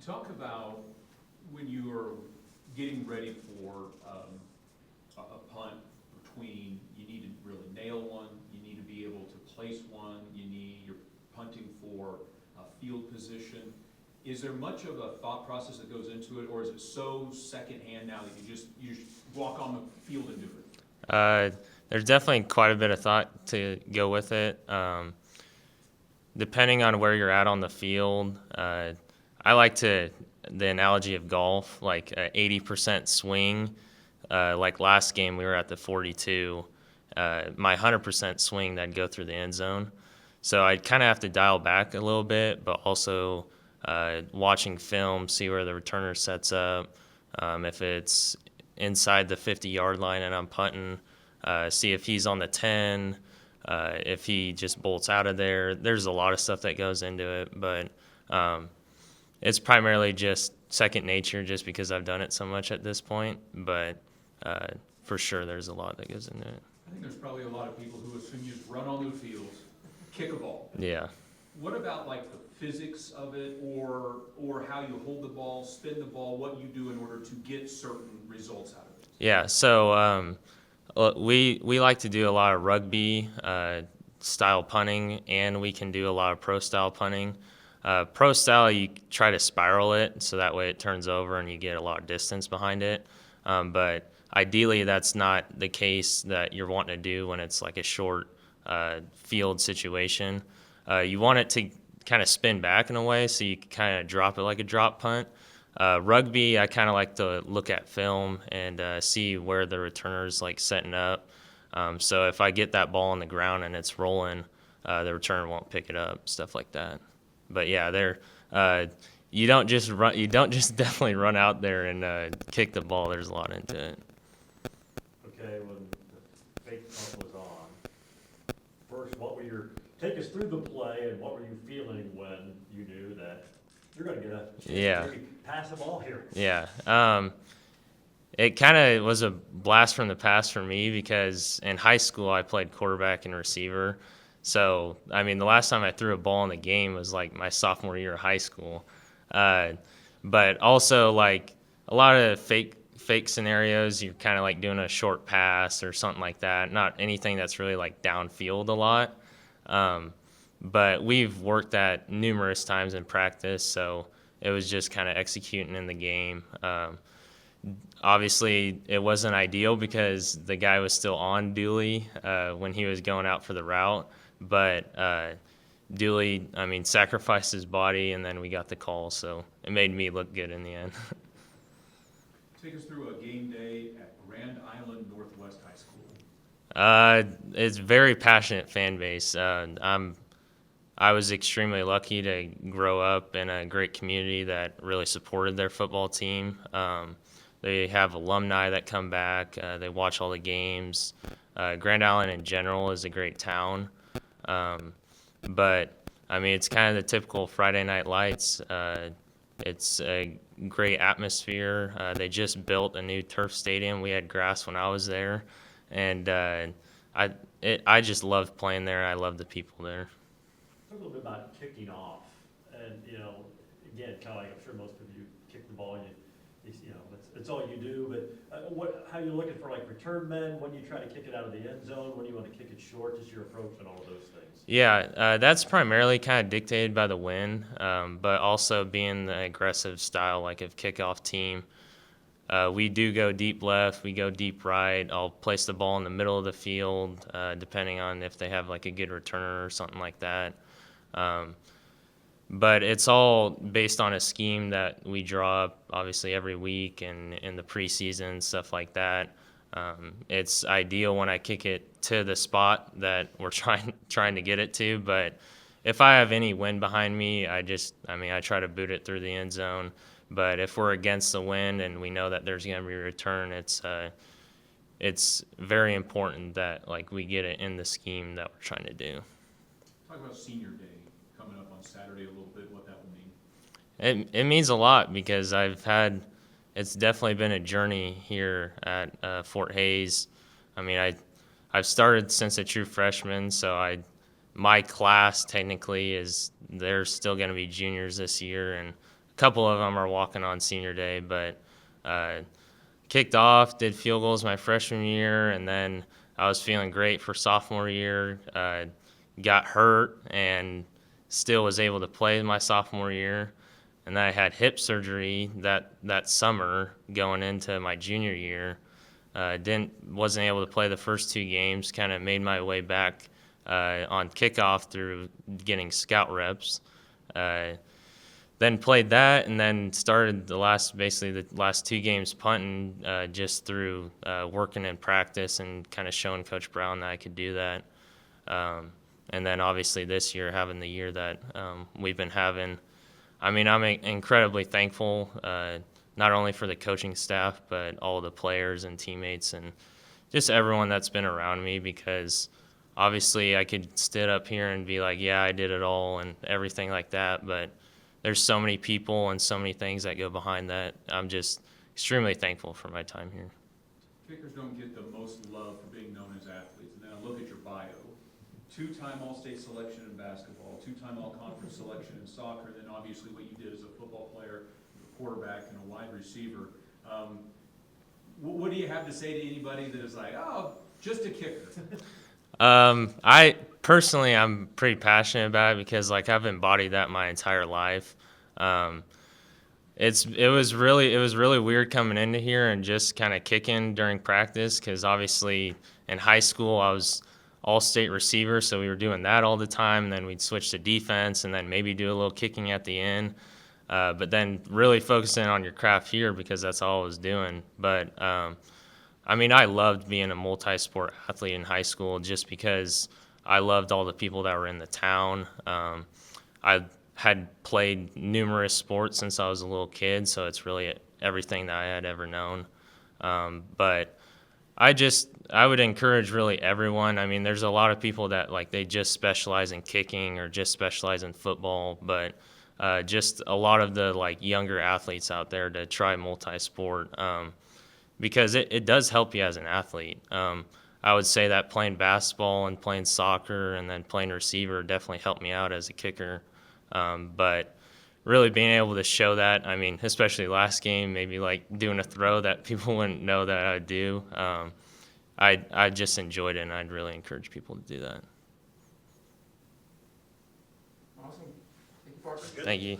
Talk about when you are getting ready for a punt between you need to really nail one, you need to be able to place one, you're punting for field position. Is there much of a thought process that goes into it, or is it so secondhand now that you just walk on the field and do it? There's definitely quite a bit of thought to go with it. Depending on where you're at on the field, I like the analogy of golf, like 80% swing. Like last game, we were at the 42. My 100% swing, I'd go through the end zone. So I'd kind of have to dial back a little bit, but also watching film, see where the returner sets up. If it's inside the 50-yard line and I'm punting, see if he's on the 10, if he just bolts out of there. There's a lot of stuff that goes into it, but it's primarily just second nature just because I've done it so much at this point. But for sure, there's a lot that goes into it. I think there's probably a lot of people who assume you just run on the field, kick a ball. Yeah. What about like the physics of it, or how you hold the ball, spin the ball, what you do in order to get certain results out of it? Yeah. So we like to do a lot of rugby style punting, and we can do a lot of pro style punting. Pro style, you try to spiral it so that way it turns over and you get a lot of distance behind it. But ideally, that's not the case that you're wanting to do when it's like a short field situation. You want it to kind of spin back in a way so you can kind of drop it like a drop punt. Rugby, I kind of like to look at film and see where the returner's like setting up. So if I get that ball on the ground and it's rolling, the returner won't pick it up, stuff like that. But yeah, you don't just run. You don't just definitely run out there and kick the ball. There's a lot into it. Okay, when the fake punt was on, first, take us through the play and what were you feeling when you knew that you're going to get a chance to pass the ball here? Yeah. It kind of was a blast from the past for me because in high school I played quarterback and receiver. So, I mean, the last time I threw a ball in the game was like my sophomore year of high school. But also, like, a lot of fake scenarios, you're kind of like doing a short pass or something like that. Not anything that's really like downfield a lot. But we've worked that numerous times in practice, so it was just kind of executing in the game. Obviously, it wasn't ideal because the guy was still on Dooley when he was going out for the route. But Dooley, I mean, sacrificed his body, and then we got the call, so it made me look good in the end. Take us through a game day at Grand Island Northwest High School. It's a very passionate fan base. I was extremely lucky to grow up in a great community that really supported their football team. They have alumni that come back. They watch all the games. Grand Island in general is a great town. But, I mean, it's kind of the typical Friday Night Lights. It's a great atmosphere. They just built a new turf stadium. We had grass when I was there. And I just loved playing there. I loved the people there. Talk a little bit about kicking off. And, again, kind of like I'm sure most of you kick the ball and that's all you do. But how you looking for like return men? When you try to kick it out of the end zone? When you want to kick it short? Just your approach and all of those things. Yeah, that's primarily kind of dictated by the wind, but also being the aggressive style like of kickoff team. We do go deep left, we go deep right. I'll place the ball in the middle of the field, depending on if they have like a good returner or something like that. But it's all based on a scheme that we draw up, obviously, every week and in the preseason, stuff like that. It's ideal when I kick it to the spot that we're trying to get it to. But if I have any wind behind me, I try to boot it through the end zone. But if we're against the wind and we know that there's going to be a return, it's very important that like we get it in the scheme that we're trying to do. Talk about senior day coming up on Saturday a little bit, what that will mean. It means a lot because it's definitely been a journey here at Fort Hays. I mean, I've started since a true freshman, so my class technically they're still going to be juniors this year, and a couple of them are walking on senior day, but kicked off, did field goals my freshman year, and then I was feeling great for sophomore year. Got hurt and still was able to play my sophomore year. And then I had hip surgery that summer going into my junior year. Wasn't able to play the first 2 games. Kind of made my way back on kickoff through getting scout reps. Then played that, and then started the last 2 games punting just through working in practice and kind of showing Coach Brown that I could do that. And then obviously this year, having the year that we've been having. I mean, I'm incredibly thankful, not only for the coaching staff, but all the players and teammates and just everyone that's been around me, because obviously I could sit up here and be like, yeah, I did it all and everything like that, but there's so many people and so many things that go behind that. I'm just extremely thankful for my time here. Kickers don't get the most love for being known as athletes. And then I look at your bio. 2-time All-State selection in basketball, 2-time All-Conference selection in soccer, and then obviously what you did as a football player, a quarterback, and a wide receiver. What do you have to say to anybody that is like, oh, just a kicker? I personally, I'm pretty passionate about it because like I've embodied that my entire life. It was really weird coming into here and just kind of kicking during practice, because obviously in high school I was all-state receiver, so we were doing that all the time, and then we'd switch to defense and then maybe do a little kicking at the end. But then really focusing on your craft here, because that's all I was doing. But I mean, I loved being a multi-sport athlete in high school just because I loved all the people that were in the town. I had played numerous sports since I was a little kid, so it's really everything that I had ever known. But I would encourage really everyone. I mean, there's a lot of people that like they just specialize in kicking or just specialize in football, but just a lot of the like younger athletes out there to try multi-sport, because it does help you as an athlete. I would say that playing basketball and playing soccer and then playing receiver definitely helped me out as a kicker. But really being able to show that, I mean, especially last game, maybe like doing a throw that people wouldn't know that I'd do. I just enjoyed it, and I'd really encourage people to do that. Awesome. Thank you, Parker. Thank you.